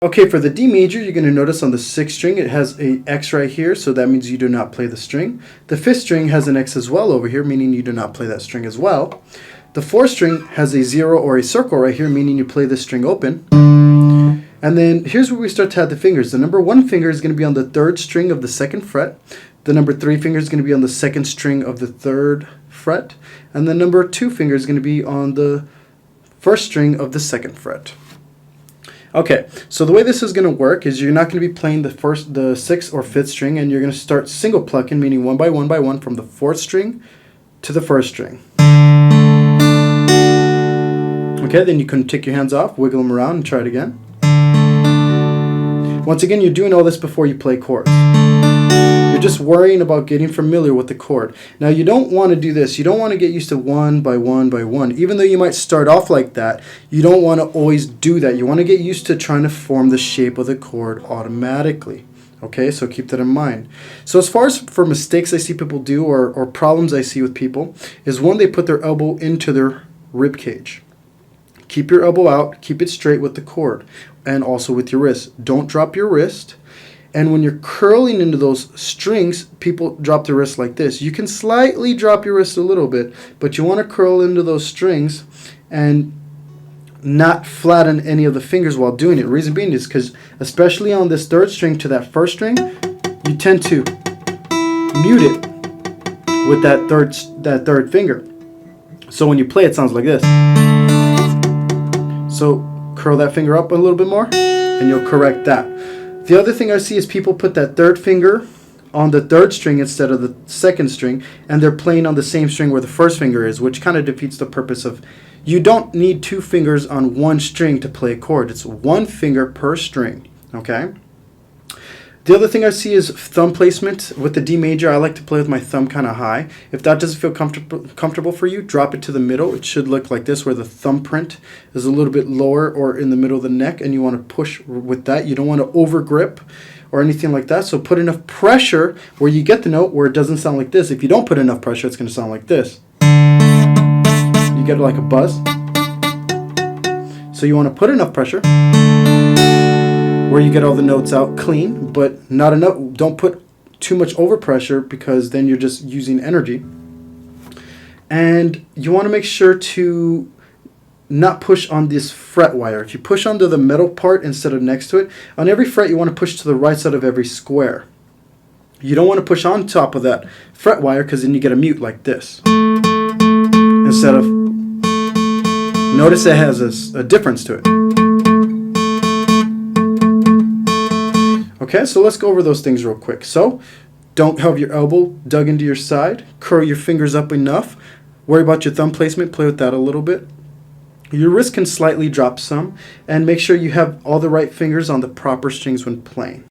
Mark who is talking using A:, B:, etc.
A: Okay, for the D major, you're going to notice on the 6th string it has a X right here, so that means you do not play the string. The 5th string has an X as well over here, meaning you do not play that string as well. The 4th string has a 0 or a circle right here, meaning you play the string open. And then here's where we start to add the fingers. The number 1 finger is going to be on the 3rd string of the 2nd fret. The number 3 finger is going to be on the 2nd string of the 3rd fret. And the number 2 finger is going to be on the 1st string of the 2nd fret. Okay, so the way this is going to work is you're not going to be playing the 6th or 5th string, and you're going to start single plucking, meaning one by one from the 4th string to the 1st string. Okay, then you can take your hands off, wiggle them around, and try it again. Once again, you're doing all this before you play chords. You're just worrying about getting familiar with the chord. Now, you don't want to do this. You don't want to get used to one by one by one. Even though you might start off like that, you don't want to always do that. You want to get used to trying to form the shape of the chord automatically. Okay, so keep that in mind. So as far as for mistakes I see people do, or problems I see with people, is one, they put their elbow into their rib cage. Keep your elbow out, keep it straight with the chord, and also with your wrist. Don't drop your wrist. And when you're curling into those strings, people drop their wrist like this. You can slightly drop your wrist a little bit, but you want to curl into those strings and not flatten any of the fingers while doing it. The reason being is because, especially on this 3rd string to that 1st string, you tend to mute it with that third finger. So when you play, it sounds like this. So curl that finger up a little bit more, and you'll correct that. The other thing I see is people put that 3rd finger on the 3rd string instead of the 2nd string, and they're playing on the same string where the 1st finger is, which kind of defeats the purpose of, you don't need 2 fingers on one string to play a chord. It's 1 finger per string, okay? The other thing I see is thumb placement. With the D major, I like to play with my thumb kind of high. If that doesn't feel comfortable for you, drop it to the middle. It should look like this, where the thumbprint is a little bit lower or in the middle of the neck, and you want to push with that. You don't want to over grip or anything like that. So put enough pressure where you get the note where it doesn't sound like this. If you don't put enough pressure, it's going to sound like this. You get like a buzz. So you want to put enough pressure where you get all the notes out clean, but not enough. Don't put too much overpressure, because then you're just using energy. And you want to make sure to not push on this fret wire. If you push onto the metal part instead of next to it, on every fret you want to push to the right side of every square. You don't want to push on top of that fret wire, because then you get a mute like this. Instead of, notice it has a difference to it. Okay, so let's go over those things real quick. So, don't have your elbow dug into your side. Curl your fingers up enough. Worry about your thumb placement. Play with that a little bit. Your wrist can slightly drop some. And make sure you have all the right fingers on the proper strings when playing.